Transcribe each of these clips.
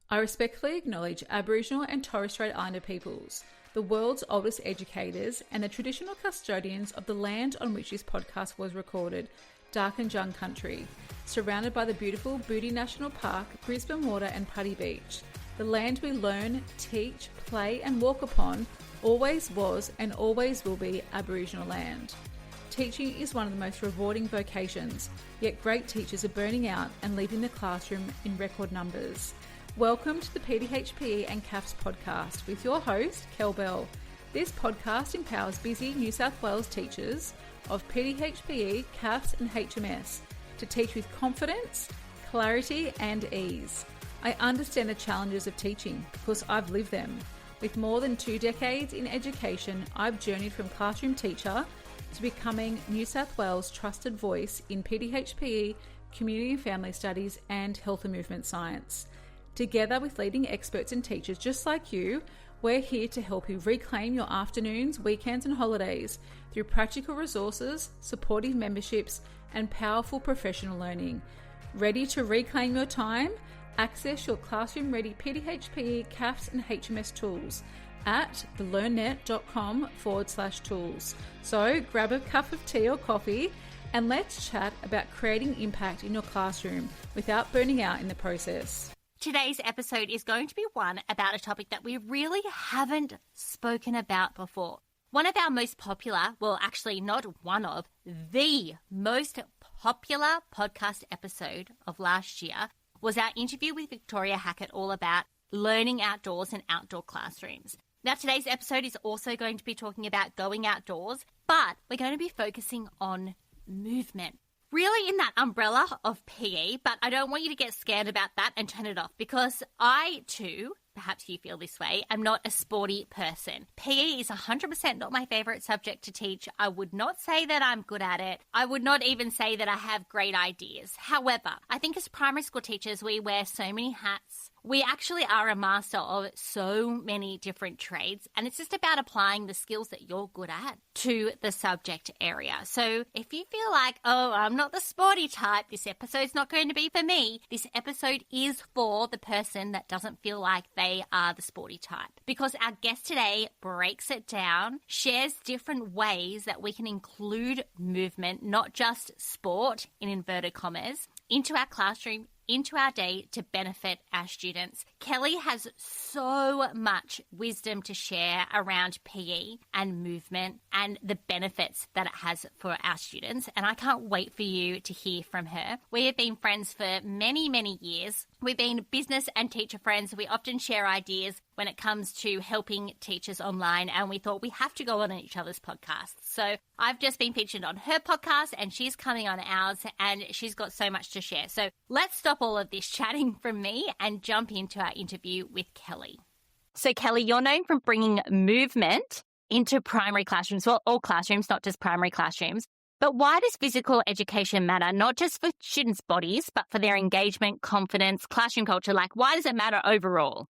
I respectfully acknowledge Aboriginal and Torres Strait Islander peoples, the world's oldest educators and the traditional custodians of the land on which this podcast was recorded, Darkinjung country, surrounded by the beautiful Booty National Park, Brisbane Water and Putty Beach. The land we learn, teach, play and walk upon always was and always will be Aboriginal land. Teaching is one of the most rewarding vocations, yet great teachers are burning out and leaving the classroom in record numbers. Welcome to the PDHPE and CAFS Podcast with your host, Kell. This podcast empowers busy New South Wales teachers of PDHPE, CAFS and HMS to teach with confidence, clarity and ease. I understand the challenges of teaching because I've lived them. With more than 2 decades in education, I've journeyed from classroom teacher to becoming New South Wales' trusted voice in PDHPE, community and family studies and health and movement science. Together with leading experts and teachers just like you, we're here to help you reclaim your afternoons, weekends and holidays through practical resources, supportive memberships and powerful professional learning. Ready to reclaim your time? Access your classroom-ready PDHPE, CAFS and HMS tools at thelearnnet.com/tools. So grab a cup of tea or coffee and let's chat about creating impact in your classroom without burning out in the process. Today's episode is going to be one about a topic that we really haven't spoken about before. One of our most popular, well, actually not one of, the most popular podcast episode of last year was our interview with Victoria Hackett all about learning outdoors and outdoor classrooms. Now, today's episode is also going to be talking about going outdoors, but we're going to be focusing on movement. Really in that umbrella of PE, but I don't want you to get scared about that and turn it off because I too, perhaps you feel this way, am not a sporty person. PE is 100% not my favourite subject to teach. I would not say that I'm good at it. I would not even say that I have great ideas. However, I think as primary school teachers, we wear so many hats. We actually are a master of so many different trades, and it's just about applying the skills that you're good at to the subject area. So if you feel like, oh, I'm not the sporty type, this episode's not going to be for me, this episode is for the person that doesn't feel like they are the sporty type. Because our guest today breaks it down, shares different ways that we can include movement, not just sport in inverted commas, into our classroom, into our day to benefit our students. Kelly has so much wisdom to share around PE and movement and the benefits that it has for our students, and I can't wait for you to hear from her. We have been friends for many, many years. We've been business and teacher friends. We often share ideas when it comes to helping teachers online, and we thought we have to go on each other's podcasts. So I've just been featured on her podcast and she's coming on ours, and she's got so much to share. So let's stop all of this chatting from me and jump into our interview with Kelly. So Kelly, you're known for bringing movement into primary classrooms, well, all classrooms, not just primary classrooms. But why does physical education matter, not just for students' bodies, but for their engagement, confidence, classroom culture? Like, why does it matter overall?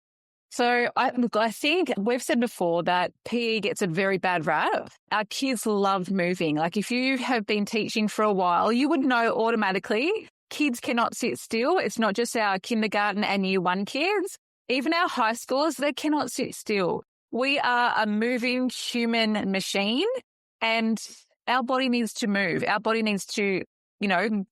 So I think we've said before that PE gets a very bad rap. Our kids love moving. Like if you have been teaching for a while, you would know automatically kids cannot sit still. It's not just our kindergarten and year 1 kids. Even our high schoolers, they cannot sit still. We are a moving human machine and our body needs to move. Our body needs to,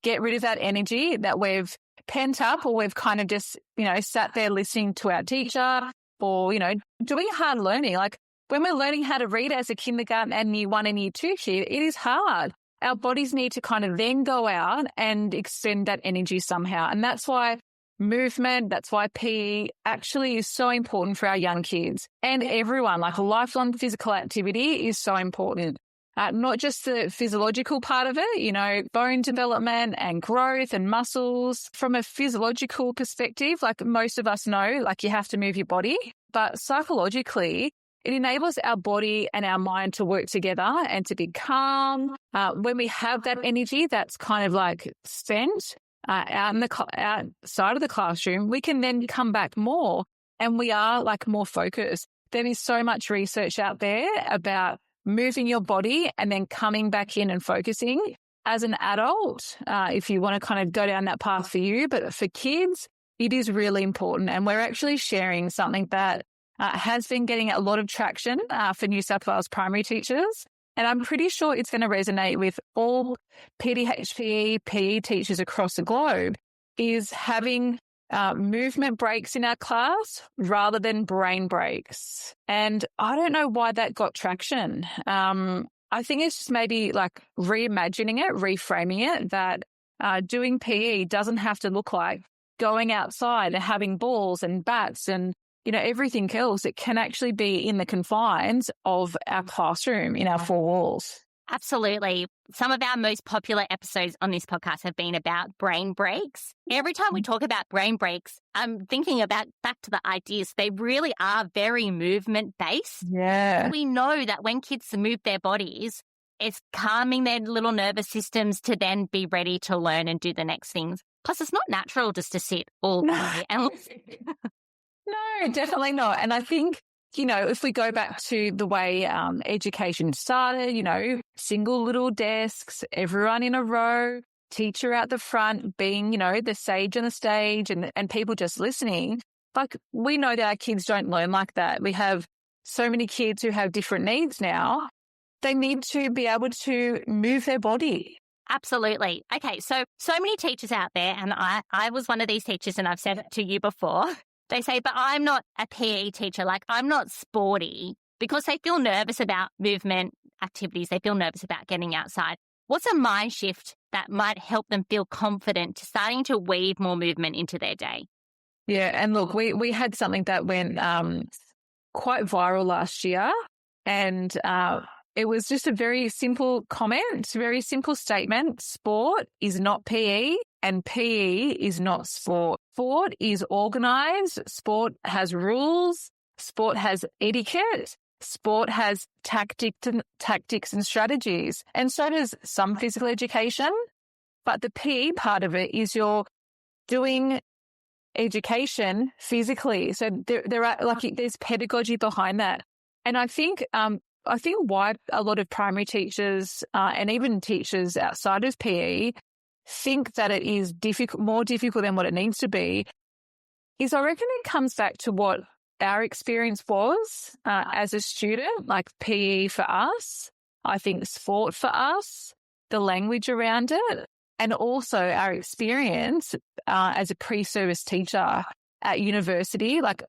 get rid of that energy that we've pent up or we've kind of just, sat there listening to our teacher or, doing hard learning. Like when we're learning how to read as a kindergarten and year 1 and year 2 kid, it is hard. Our bodies need to kind of then go out and expend that energy somehow. And that's why movement, that's why PE actually is so important for our young kids and everyone. Like a lifelong physical activity is so important. Not just the physiological part of it, bone development and growth and muscles. From a physiological perspective, like most of us know, like you have to move your body. But psychologically, it enables our body and our mind to work together and to be calm. When we have that energy that's kind of like spent outside of the classroom, we can then come back more and we are like more focused. There is so much research out there about moving your body and then coming back in and focusing. As an adult, if you want to kind of go down that path for you, but for kids, it is really important. And we're actually sharing something that has been getting a lot of traction for New South Wales primary teachers. And I'm pretty sure it's going to resonate with all PDHPE, PE teachers across the globe, is having movement breaks in our class rather than brain breaks. And I don't know why that got traction. I think it's just maybe like reimagining it, reframing it, that doing PE doesn't have to look like going outside and having balls and bats and, everything else. It can actually be in the confines of our classroom, in our four walls. Absolutely. Some of our most popular episodes on this podcast have been about brain breaks. Every time we talk about brain breaks, I'm thinking about back to the ideas. They really are very movement based. Yeah. We know that when kids move their bodies, it's calming their little nervous systems to then be ready to learn and do the next things. Plus, it's not natural just to sit all day and listen. No, definitely not. And I think, if we go back to the way education started, single little desks, everyone in a row, teacher out the front being, the sage on the stage and people just listening, like we know that our kids don't learn like that. We have so many kids who have different needs now. They need to be able to move their body. Absolutely. Okay, so many teachers out there, and I was one of these teachers, and I've said it to you before. They say, but I'm not a PE teacher, like I'm not sporty, because they feel nervous about movement activities. They feel nervous about getting outside. What's a mind shift that might help them feel confident to starting to weave more movement into their day? Yeah, and look, we had something that went quite viral last year, and it was just a very simple comment, very simple statement. Sport is not PE and PE is not sport. Sport is organised. Sport has rules. Sport has etiquette. Sport has tactics and strategies. And so does some physical education. But the PE part of it is you're doing education physically. So there's pedagogy behind that. And I think why a lot of primary teachers and even teachers outside of PE think that it is more difficult than what it needs to be is I reckon it comes back to what our experience was as a student, like PE for us, I think sport for us, the language around it, and also our experience as a pre-service teacher at university. Like,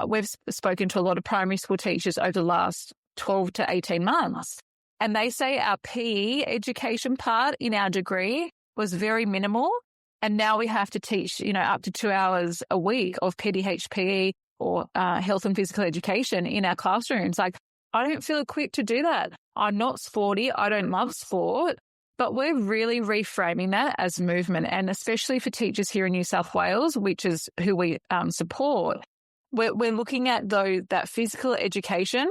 we've spoken to a lot of primary school teachers over the last 12 to 18 months. And they say our PE education part in our degree was very minimal. And now we have to teach, up to 2 hours a week of PDHPE or health and physical education in our classrooms. Like, I don't feel equipped to do that. I'm not sporty. I don't love sport. But we're really reframing that as movement. And especially for teachers here in New South Wales, which is who we support, we're looking at that physical education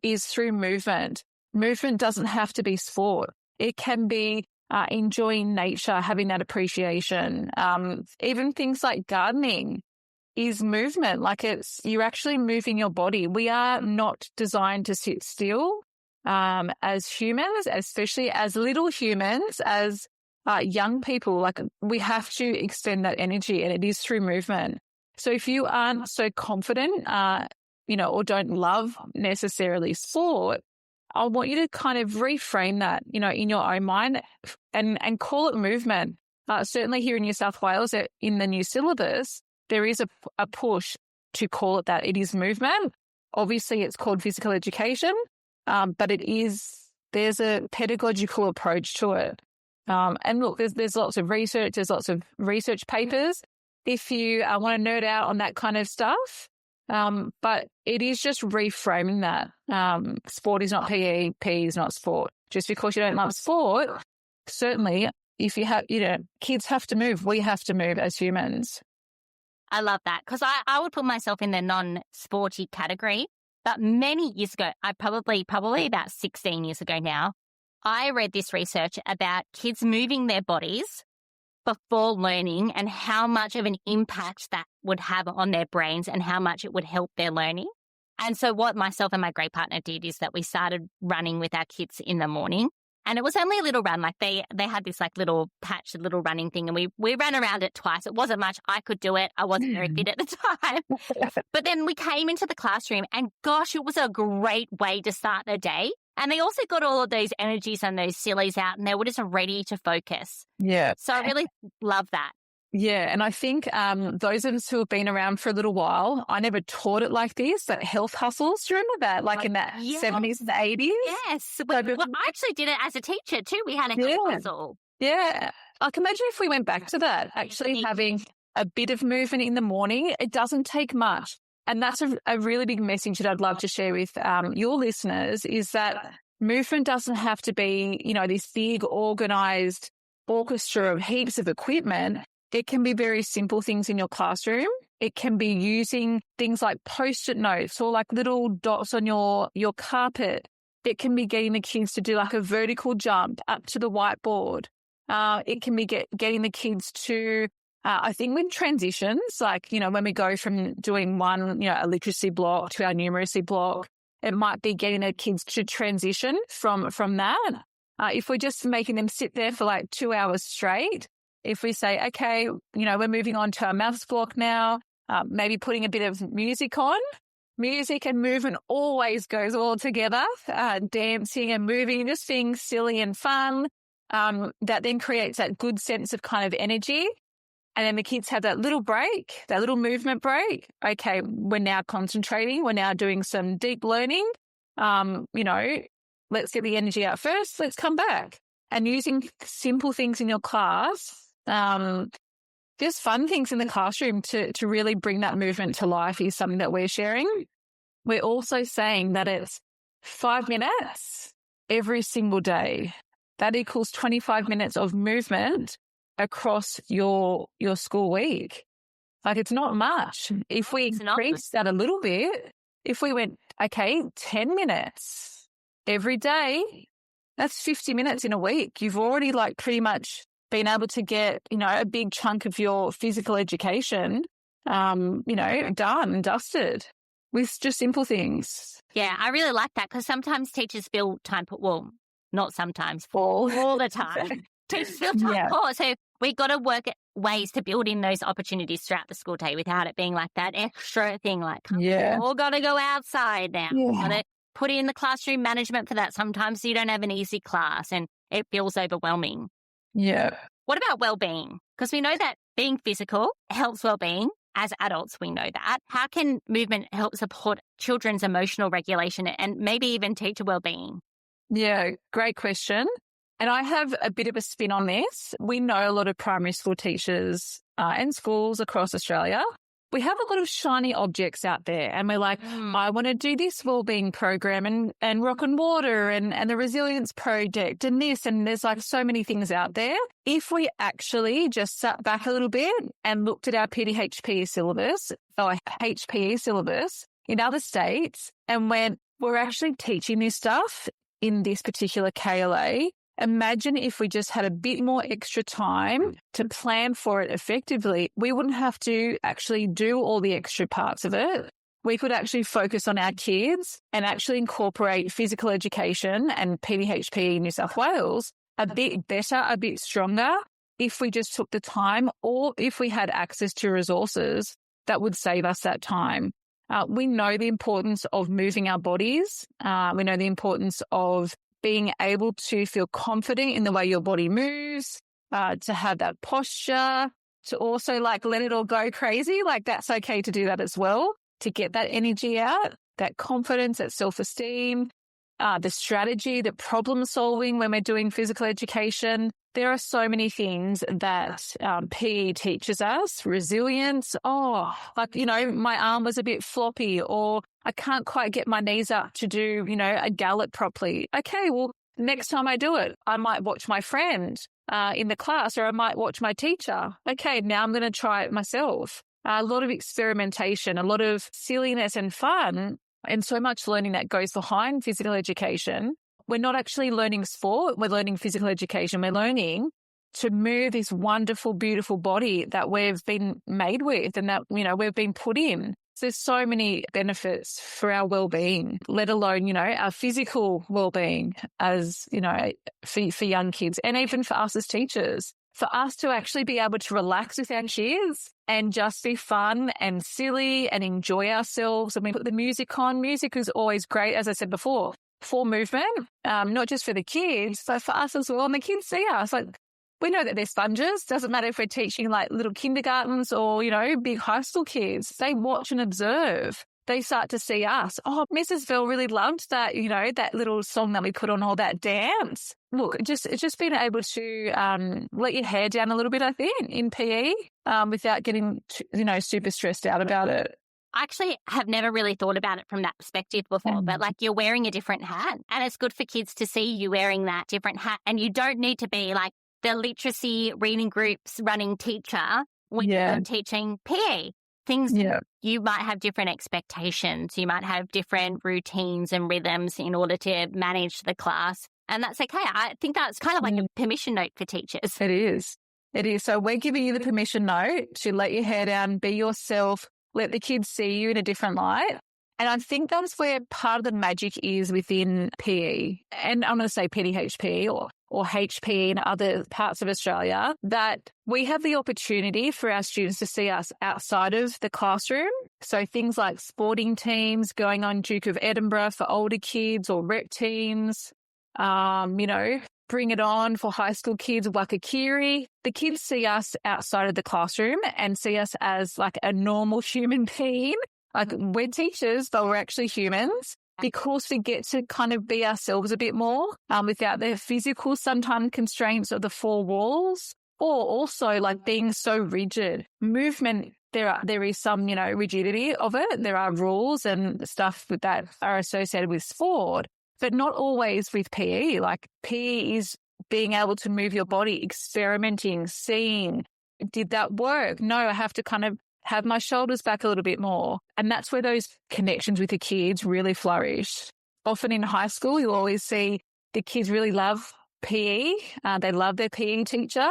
is through movement. Movement doesn't have to be sport. It can be enjoying nature, having that appreciation. Even things like gardening is movement. Like you're actually moving your body. We are not designed to sit still as humans, especially as little humans, as young people. Like we have to extend that energy, and it is through movement. So if you aren't so confident, or don't love necessarily sport, I want you to kind of reframe that, in your own mind and call it movement. Certainly here in New South Wales, in the new syllabus, there is a push to call it that. It is movement. Obviously, it's called physical education, but there's a pedagogical approach to it. And look, there's lots of research. There's lots of research papers if you want to nerd out on that kind of stuff. But it is just reframing that. Sport is not PE, PE is not sport. Just because you don't love sport, certainly if you have, kids have to move, we have to move as humans. I love that because I would put myself in the non-sporty category. But many years ago, probably about 16 years ago now, I read this research about kids moving their bodies before learning and how much of an impact that would have on their brains and how much it would help their learning. And so what myself and my great partner did is that we started running with our kids in the morning. And it was only a little run. Like they had this like little patch, a little running thing. And we ran around it twice. It wasn't much. I could do it. I wasn't very fit at the time. But then we came into the classroom and gosh, it was a great way to start the day. And they also got all of those energies and those sillies out and they were just ready to focus. Yeah. So I really love that. Yeah. And I think those of us who have been around for a little while, I never taught it like this, that health hustles. Do you remember that? Like in that 70s and 80s? Yes. Well, I actually did it as a teacher too. We had a health hustle. Yeah. I can imagine if we went back to that, actually having a bit of movement in the morning. It doesn't take much. And that's a really big message that I'd love to share with your listeners is that movement doesn't have to be, this big organized orchestra of heaps of equipment. It can be very simple things in your classroom. It can be using things like Post-it notes or like little dots on your carpet. It can be getting the kids to do like a vertical jump up to the whiteboard. It can be getting the kids to, I think with transitions, like, when we go from doing one, a literacy block to our numeracy block, it might be getting the kids to transition from that. If we're just making them sit there for like 2 hours straight, if we say, okay, we're moving on to our maths block now, maybe putting a bit of music on. Music and movement always goes all together, dancing and moving, just being silly and fun. That then creates that good sense of kind of energy. And then the kids have that little break, that little movement break. Okay, we're now concentrating. We're now doing some deep learning. Let's get the energy out first. Let's come back. And using simple things in your class, just fun things in the classroom to really bring that movement to life is something that we're sharing. We're also saying that it's 5 minutes every single day. That equals 25 minutes of movement across your school week. Like it's not much. If we increase that a little bit, if we went, 10 minutes every day, that's 50 minutes in a week. You've already like pretty much been able to get, a big chunk of your physical education, done and dusted with just simple things. Yeah, I really like that because sometimes teachers feel time, not sometimes, all the time. Teachers feel time poor. So we've got to work at ways to build in those opportunities throughout the school day without it being like that extra thing like, all got to go outside now. Got to put in the classroom management for that. Sometimes you don't have an easy class and it feels overwhelming. Yeah. What about well-being? Because we know that being physical helps well-being. As adults, we know that. How can movement help support children's emotional regulation and maybe even teacher well-being? Yeah, great question. And I have a bit of a spin on this. We know a lot of primary school teachers and schools across Australia. We have a lot of shiny objects out there and we're like, I want to do this wellbeing program and rock and water and the resilience project and this, and there's like so many things out there. If we actually just sat back a little bit and looked at our PDHPE syllabus or HPE syllabus in other states and went, we're actually teaching this stuff in this particular KLA. Imagine if we just had a bit more extra time to plan for it effectively. We wouldn't have to actually do all the extra parts of it. We could actually focus on our kids and actually incorporate physical education and PDHPE in New South Wales a bit better, a bit stronger if we just took the time or if we had access to resources that would save us that time. We know the importance of moving our bodies. We know the importance of being able to feel confident in the way your body moves, to have that posture, to also like let it all go crazy. Like that's okay to do that as well, to get that energy out, that confidence, that self-esteem, the strategy, the problem solving when we're doing physical education. There are so many things that PE teaches us. Resilience. My arm was a bit floppy or I can't quite get my knees up to do, a gallop properly. Okay, well, next time I do it, I might watch my friend in the class or I might watch my teacher. Okay, now I'm going to try it myself. A lot of experimentation, a lot of silliness and fun, and so much learning that goes behind physical education. We're not actually learning sport. We're learning physical education. We're learning to move this wonderful, beautiful body that we've been made with and that, we've been put in. There's so many benefits for our well-being, let alone, our physical well-being as, for young kids and even for us as teachers. For us to actually be able to relax with our kids and just be fun and silly and enjoy ourselves. And we put the music on. Music is always great, as I said before, for movement, not just for the kids, but for us as well. And the kids see us. Like, we know that they're sponges. Doesn't matter if we're teaching like little kindergartens or, big high school kids. They watch and observe. They start to see us. Oh, Mrs. Bell really loved that, that little song that we put on, all that dance. Look, it's just being able to let your hair down a little bit, I think, in PE without getting, super stressed out about it. I actually have never really thought about it from that perspective before, but like you're wearing a different hat and it's good for kids to see you wearing that different hat. And you don't need to be like the literacy reading groups running teacher when you're teaching PE. You might have different expectations. You might have different routines and rhythms in order to manage the class. And that's okay. I think that's kind of like a permission note for teachers. It is. So we're giving you the permission note to let your hair down, be yourself, let the kids see you in a different light. And I think that's where part of the magic is within PE. And I'm going to say PDHPE or HPE in other parts of Australia, that we have the opportunity for our students to see us outside of the classroom. So things like sporting teams, going on Duke of Edinburgh for older kids or rep teams, Bring It On for high school kids, Wakakiri. The kids see us outside of the classroom and see us as like a normal human being. Like, we're teachers, but we're actually humans, because we get to kind of be ourselves a bit more without the physical sometimes constraints of the four walls, or also like being so rigid. Movement, there is some, rigidity of it. There are rules and stuff that are associated with sport, but not always with PE. Like, PE is being able to move your body, experimenting, seeing, did that work? No, I have to kind of have my shoulders back a little bit more. And that's where those connections with the kids really flourish. Often in high school, you'll always see the kids really love PE. They love their PE teacher.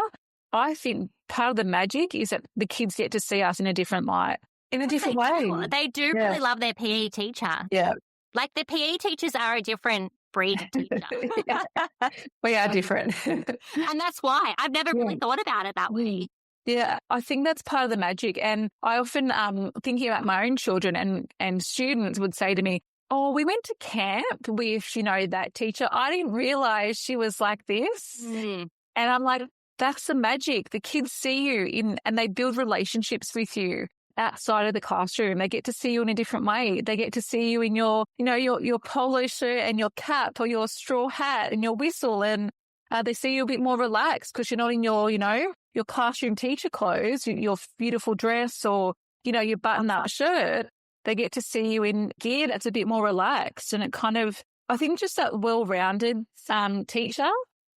I think part of the magic is that the kids get to see us in a different light, in a different way. They do really love their PE teacher. Yeah. Like, the PE teachers are a different breed of teacher. We are different. And that's why I've never really thought about it that way. Yeah, I think that's part of the magic. And I often, thinking about my own children and students would say to me, oh, we went to camp with, that teacher. I didn't realize she was like this. And I'm like, that's the magic. The kids see you and they build relationships with you outside of the classroom. They get to see you in a different way. They get to see you in your, your polo shirt and your cap or your straw hat and your whistle. And they see you a bit more relaxed because you're not in your, your classroom teacher clothes, your beautiful dress or, your button-up shirt. They get to see you in gear that's a bit more relaxed. And it kind of, I think, just that well-rounded teacher.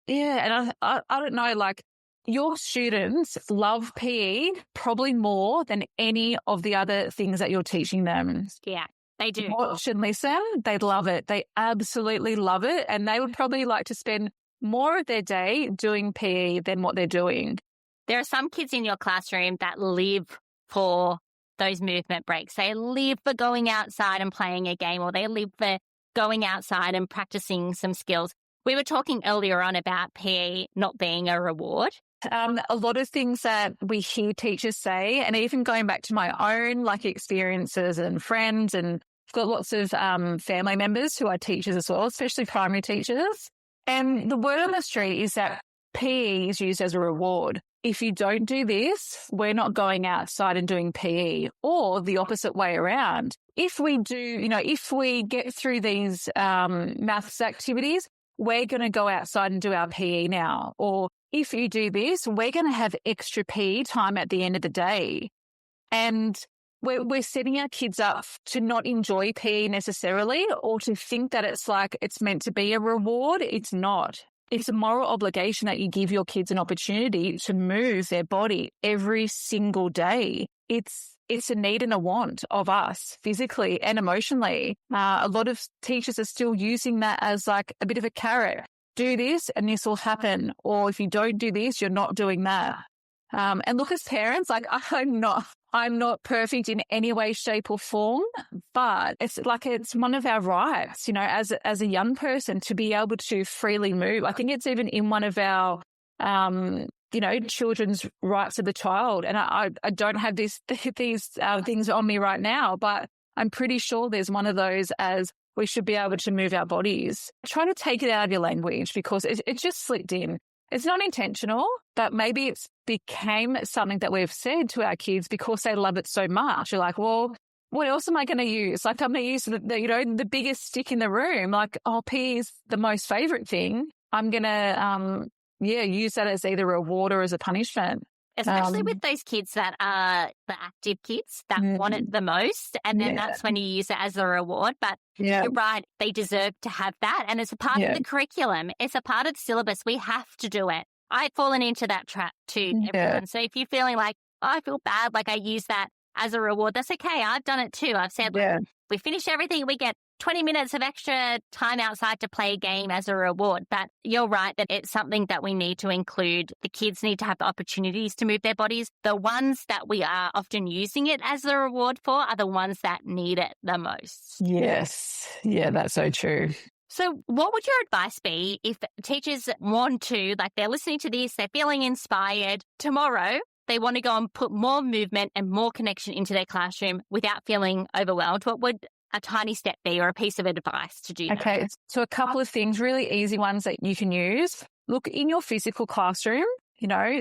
Yeah, and I don't know, like, your students love PE probably more than any of the other things that you're teaching them. Yeah, they do. Watch and listen, they love it. They absolutely love it. And they would probably like to spend more of their day doing PE than what they're doing. There are some kids in your classroom that live for those movement breaks. They live for going outside and playing a game, or they live for going outside and practicing some skills. We were talking earlier on about PE not being a reward. A lot of things that we hear teachers say, and even going back to my own experiences and friends, and I've got lots of family members who are teachers as well, especially primary teachers. And the word on the street is that PE is used as a reward. If you don't do this, we're not going outside and doing PE, or the opposite way around. If we do, if we get through these maths activities, we're going to go outside and do our PE now. Or if you do this, we're going to have extra PE time at the end of the day. And we're setting our kids up to not enjoy PE necessarily, or to think that it's meant to be a reward. It's not. It's a moral obligation that you give your kids an opportunity to move their body every single day. It's a need and a want of us physically and emotionally. A lot of teachers are still using that as like a bit of a carrot. Do this and this will happen. Or if you don't do this, you're not doing that. And look, as parents, like I'm not perfect in any way, shape or form, but it's one of our rights, as a young person to be able to freely move. I think it's even in one of our, children's rights of the child. And I don't have these things on me right now, but I'm pretty sure there's one of those as we should be able to move our bodies. Try to take it out of your language because it just slipped in. It's not intentional, but maybe it's became something that we've said to our kids because they love it so much. You're like, well, what else am I going to use? Like, I'm going to use the biggest stick in the room. Like, PE is the most favorite thing. I'm going to, use that as either a reward or as a punishment. Especially with those kids that are the active kids that want it the most. And then that's when you use it as a reward. But you're right, they deserve to have that. And it's a part of the curriculum. It's a part of the syllabus. We have to do it. I've fallen into that trap too, everyone. So if you're feeling like, I feel bad, like I use that as a reward, that's okay. I've done it too. I've said, we finish everything, we get 20 minutes of extra time outside to play a game as a reward. But you're right that it's something that we need to include. The kids need to have the opportunities to move their bodies. The ones that we are often using it as a reward for are the ones that need it the most. Yes. Yeah, that's so true. So what would your advice be if teachers want to, like they're listening to this, they're feeling inspired tomorrow, they want to go and put more movement and more connection into their classroom without feeling overwhelmed? What would a tiny step be or a piece of advice to do that? Okay, so a couple of things, really easy ones that you can use. Look in your physical classroom.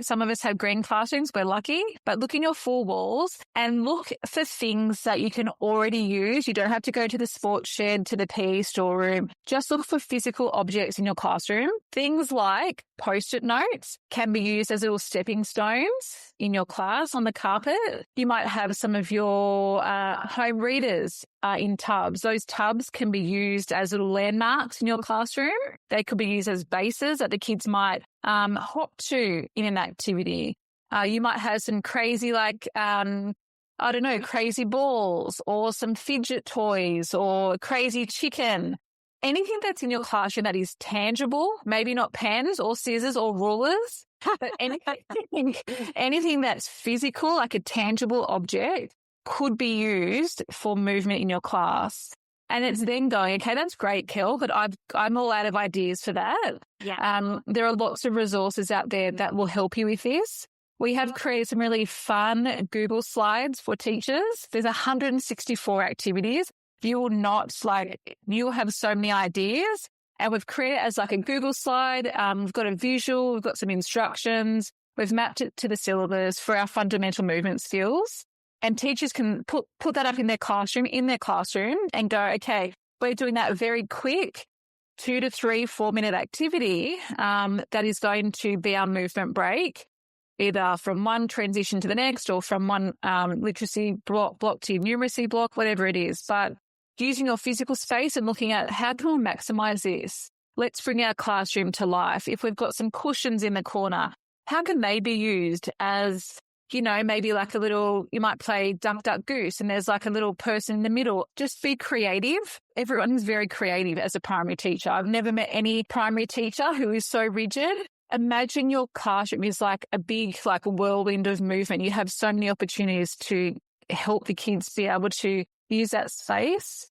Some of us have green classrooms, we're lucky, but look in your four walls and look for things that you can already use. You don't have to go to the sports shed, to the PE storeroom. Just look for physical objects in your classroom. Things like Post-it notes can be used as little stepping stones in your class on the carpet. You might have some of your home readers in tubs. Those tubs can be used as little landmarks in your classroom. They could be used as bases that the kids might hop to in an activity. You might have some crazy crazy balls or some fidget toys or crazy chicken. Anything that's in your classroom that is tangible, maybe not pens or scissors or rulers, but anything that's physical, like a tangible object, could be used for movement in your class. And it's then going, okay, that's great, Kell, but I'm all out of ideas for that. Yeah. There are lots of resources out there that will help you with this. We have created some really fun Google slides for teachers. There's 164 activities. You will have so many ideas. And we've created it as like a Google slide. We've got a visual, we've got some instructions. We've mapped it to the syllabus for our fundamental movement skills. And teachers can put that up in their classroom and go, okay, we're doing that very quick 2 to 3, 4 minute activity that is going to be our movement break, either from one transition to the next or from one literacy block to numeracy block, whatever it is. But using your physical space and looking at how can we maximize this? Let's bring our classroom to life. If we've got some cushions in the corner, how can they be used as, maybe like you might play duck, duck, goose, and there's like a little person in the middle. Just be creative. Everyone is very creative as a primary teacher. I've never met any primary teacher who is so rigid. Imagine your classroom is like a big, like a whirlwind of movement. You have so many opportunities to help the kids be able to use that space.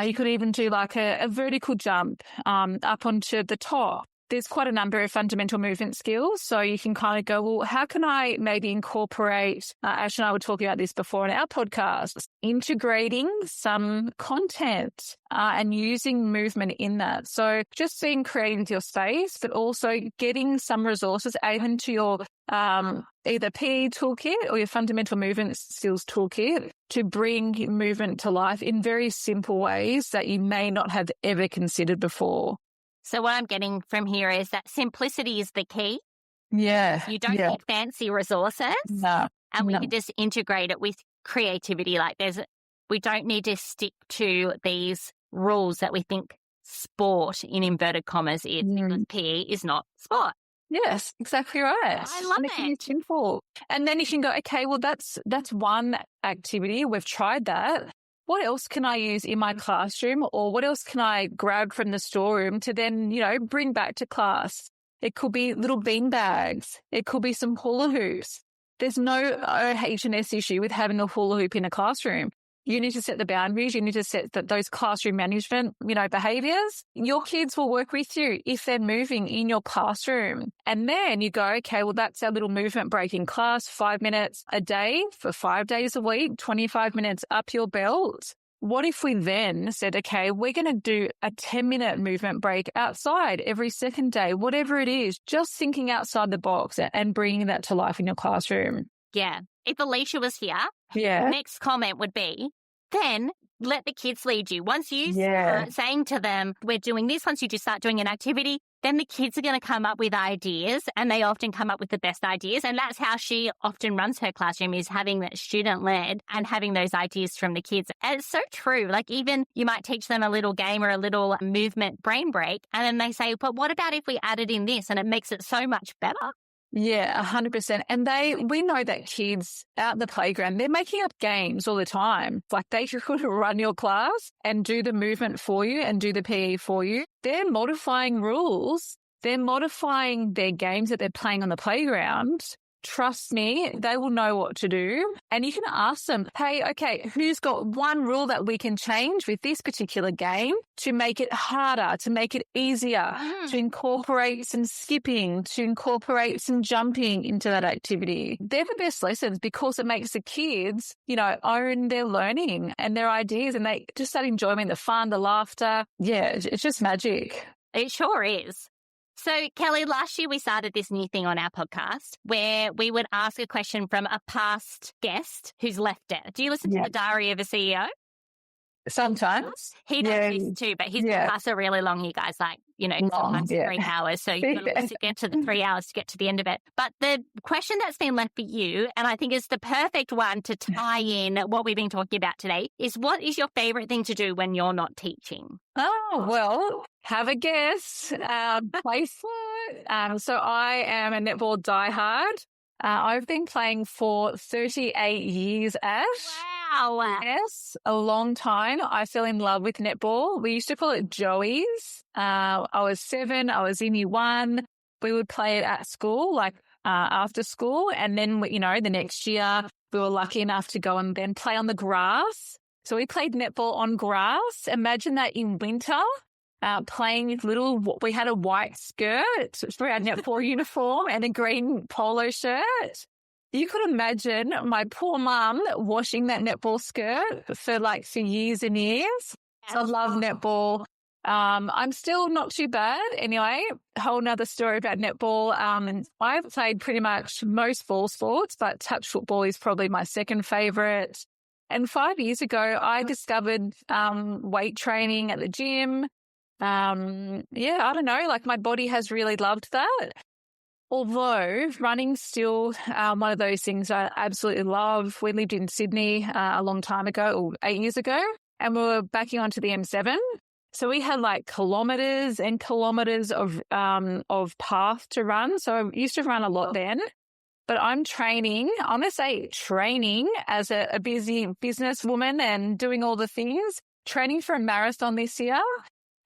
You could even do like a vertical jump up onto the top. There's quite a number of fundamental movement skills. So you can kind of go, well, how can I maybe incorporate, Ash and I were talking about this before in our podcast, integrating some content and using movement in that. So just being creative with your space, but also getting some resources even to your either PE toolkit or your fundamental movement skills toolkit to bring movement to life in very simple ways that you may not have ever considered before. So what I'm getting from here is that simplicity is the key. Yeah. You don't need fancy resources. No. And we can just integrate it with creativity. We don't need to stick to these rules that we think sport in inverted commas is because PE is not sport. Yes, exactly right. I love it. It's simple. And then you can go, okay, well, that's one activity. We've tried that. What else can I use in my classroom, or what else can I grab from the storeroom to then, bring back to class? It could be little bean bags. It could be some hula hoops. There's no OH&S issue with having a hula hoop in a classroom. You need to set the boundaries. You need to set those classroom management, behaviors. Your kids will work with you if they're moving in your classroom. And then you go, okay, well, that's our little movement break in class, 5 minutes a day for 5 days a week, 25 minutes up your belt. What if we then said, okay, we're going to do a 10-minute movement break outside every second day, whatever it is, just thinking outside the box and bringing that to life in your classroom. Yeah. If Alicia was here, the next comment would be, then let the kids lead you. Once you start saying to them, we're doing this, once you just start doing an activity, then the kids are going to come up with ideas, and they often come up with the best ideas. And that's how she often runs her classroom, is having that student-led and having those ideas from the kids. And it's so true. Like, even you might teach them a little game or a little movement brain break, and then they say, but what about if we added in this? And it makes it so much better. Yeah, 100%. And we know that kids out in the playground, they're making up games all the time. Like, they could run your class and do the movement for you and do the PE for you. They're modifying rules. They're modifying their games that they're playing on the playground. Trust me, they will know what to do. And you can ask them, hey, okay, who's got one rule that we can change with this particular game to make it harder, to make it easier, to incorporate some skipping, to incorporate some jumping into that activity. They're the best lessons because it makes the kids, own their learning and their ideas, and they just that enjoyment, the fun, the laughter. Yeah, it's just magic. It sure is. So, Kelly, last year we started this new thing on our podcast where we would ask a question from a past guest who's left it. Do you listen to the Diary of a CEO? Sometimes. He does this too, but his podcasts are really long, you guys, sometimes 3 hours. So you've got to get to the 3 hours to get to the end of it. But the question that's been left for you, and I think is the perfect one to tie in what we've been talking about today, is what is your favorite thing to do when you're not teaching? Oh, well, have a guess. Play sport. So I am a netball diehard. I've been playing for 38 years, Ash. Wow. Yes, a long time. I fell in love with netball. We used to call it Joey's. I was 7. I was in year 1. We would play it at school, after school. And then, the next year we were lucky enough to go and then play on the grass. So we played netball on grass. Imagine that in winter. Playing with we had a white skirt for our netball uniform and a green polo shirt. You could imagine my poor mum washing that netball skirt for years and years. So I love netball. I'm still not too bad. Anyway, a whole nother story about netball. I've played pretty much most ball sports, but touch football is probably my second favorite. And 5 years ago, I discovered weight training at the gym. I don't know, my body has really loved that. Although running's still one of those things I absolutely love. We lived in Sydney a long time ago, or 8 years ago, and we were backing onto the M7. So we had kilometres and kilometres of path to run. So I used to run a lot then. But I'm training as a busy businesswoman and doing all the things, training for a marathon this year.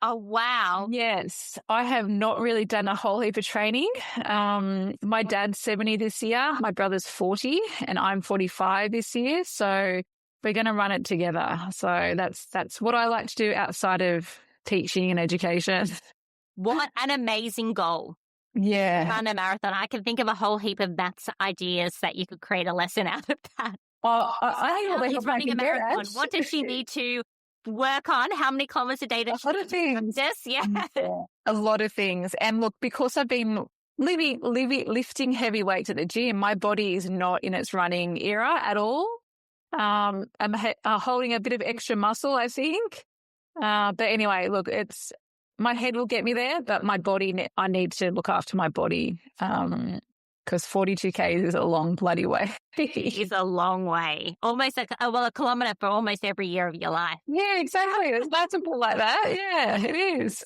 Oh, wow. Yes. I have not really done a whole heap of training. My dad's 70 this year. My brother's 40 and I'm 45 this year. So we're going to run it together. So that's what I like to do outside of teaching and education. What an amazing goal. Yeah. Run a marathon. I can think of a whole heap of maths ideas that you could create a lesson out of that. Well, I think she's running a marathon. What does she need to work on? How many kilometers a day does she practice? Yeah. A lot of things. And look, because I've been lifting heavy weights at the gym, my body is not in its running era at all. I'm holding a bit of extra muscle, I think. But anyway, look, my head will get me there, but my body, I need to look after my body. Because 42 Ks is a long bloody way. It is a long way. Almost a kilometre for almost every year of your life. Yeah, exactly. It's multiple like that. Yeah, it is.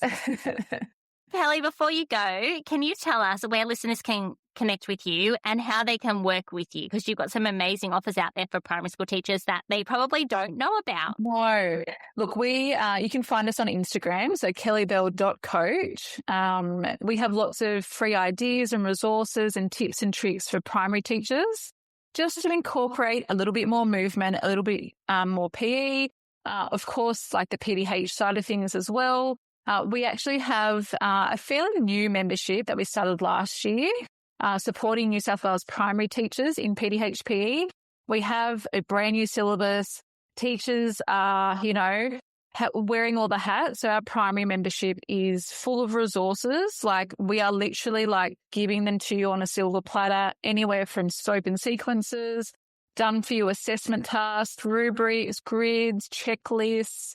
Kelly, before you go, can you tell us where listeners can connect with you and how they can work with you? Because you've got some amazing offers out there for primary school teachers that they probably don't know about. No. Look, you can find us on Instagram, so kellybell.coach. We have lots of free ideas and resources and tips and tricks for primary teachers. just to incorporate a little bit more movement, a little bit more PE. Of course, like the PDH side of things as well. We actually have a fairly new membership that we started last year, supporting New South Wales primary teachers in PDHPE. We have a brand new syllabus. Teachers are, wearing all the hats. So our primary membership is full of resources. Like we are literally like giving them to you on a silver platter, anywhere from scope and sequences, done for you assessment tasks, rubrics, grids, checklists.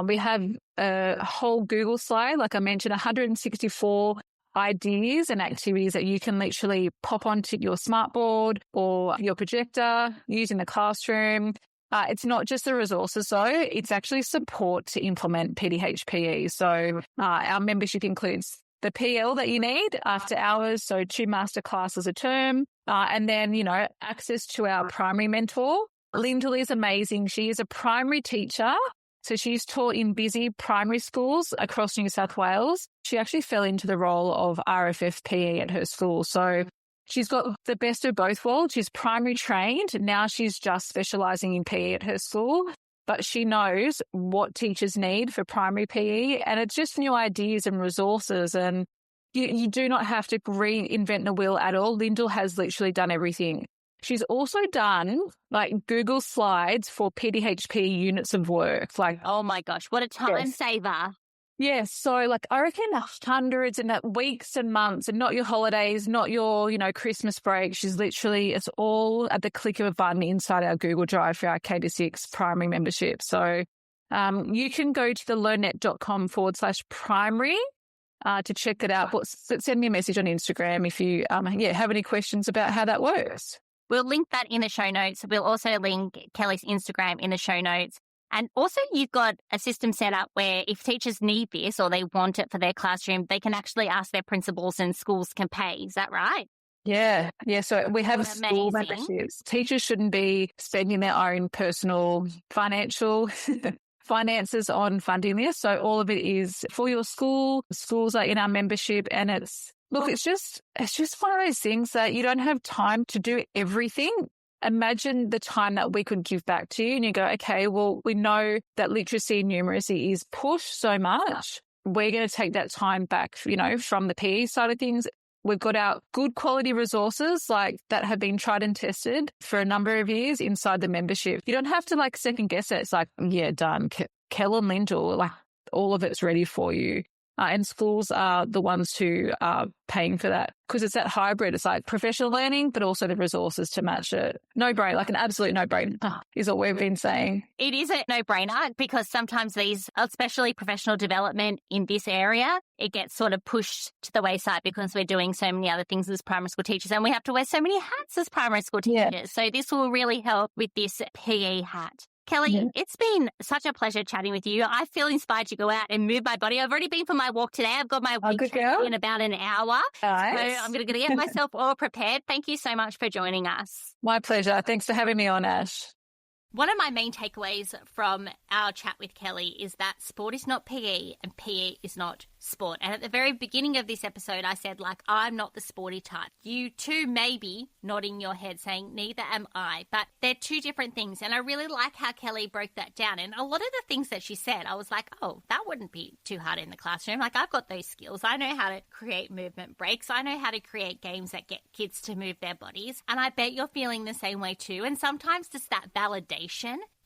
We have a whole Google slide, like I mentioned, 164 ideas and activities that you can literally pop onto your smartboard or your projector, use in the classroom. It's not just the resources, though. It's actually support to implement PDHPE. So our membership includes the PL that you need after hours, so 2 master classes a term, and then, access to our primary mentor. Lyndall is amazing. She is a primary teacher. So she's taught in busy primary schools across New South Wales. She actually fell into the role of RFFPE at her school. So she's got the best of both worlds. She's primary trained. Now she's just specialising in PE at her school. But she knows what teachers need for primary PE. And it's just new ideas and resources. And you do not have to reinvent the wheel at all. Lyndall has literally done everything. She's also done like Google Slides for PDHP units of work. Like, oh my gosh, what a time saver. Yes. So like I reckon hundreds and weeks and months, and not your holidays, not your, Christmas break. It's all at the click of a button inside our Google Drive for our K-6 primary membership. So you can go to the learnnet.com/primary to check it out. But send me a message on Instagram if you have any questions about how that works. We'll link that in the show notes. We'll also link Kelly's Instagram in the show notes. And also you've got a system set up where if teachers need this or they want it for their classroom, they can actually ask their principals and schools can pay. Is that right? Yeah. So we have school memberships. Teachers shouldn't be spending their own personal financial finances on funding this. So all of it is for your school. Schools are in our membership, and it's just one of those things that you don't have time to do everything. Imagine the time that we could give back to you, and you go, okay, well, we know that literacy and numeracy is pushed so much. We're going to take that time back, from the PE side of things. We've got our good quality resources like that have been tried and tested for a number of years inside the membership. You don't have to second guess it. It's like, yeah, done. Kell and Lyndall, all of it's ready for you. And schools are the ones who are paying for that because it's that hybrid. It's like professional learning, but also the resources to match it. No-brainer, an absolute no-brainer is what we've been saying. It is a no-brainer because sometimes these, especially professional development in this area, it gets sort of pushed to the wayside because we're doing so many other things as primary school teachers and we have to wear so many hats as primary school teachers. Yeah. So this will really help with this PE hat. Kelly, It's been such a pleasure chatting with you. I feel inspired to go out and move my body. I've already been for my walk today. I've got my week in about an hour. Nice. So I'm going to get myself all prepared. Thank you so much for joining us. My pleasure. Thanks for having me on, Ash. One of my main takeaways from our chat with Kelly is that sport is not PE and PE is not sport. And at the very beginning of this episode, I said, I'm not the sporty type. You too may be nodding your head saying, neither am I. But they're two different things. And I really like how Kelly broke that down. And a lot of the things that she said, I was like, oh, that wouldn't be too hard in the classroom. I've got those skills. I know how to create movement breaks. I know how to create games that get kids to move their bodies. And I bet you're feeling the same way too. And sometimes just that validation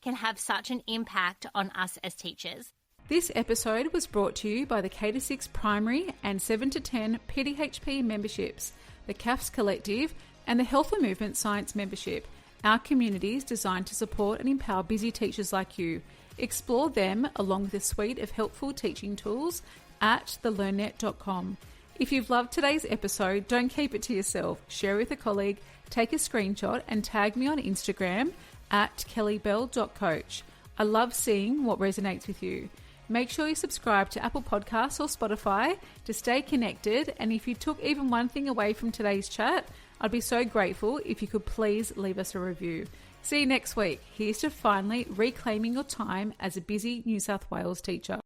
can have such an impact on us as teachers. This episode was brought to you by the K-6 primary and 7 to 10 PDHP memberships, the CAFS Collective, and the Health and Movement Science membership, our communities designed to support and empower busy teachers like you. Explore them along with a suite of helpful teaching tools at thelearnnet.com. If you've loved today's episode, don't keep it to yourself. Share with a colleague, take a screenshot and tag me on Instagram at kellybell.coach. I love seeing what resonates with you. Make sure you subscribe to Apple Podcasts or Spotify to stay connected. And if you took even one thing away from today's chat, I'd be so grateful if you could please leave us a review. See you next week. Here's to finally reclaiming your time as a busy New South Wales teacher.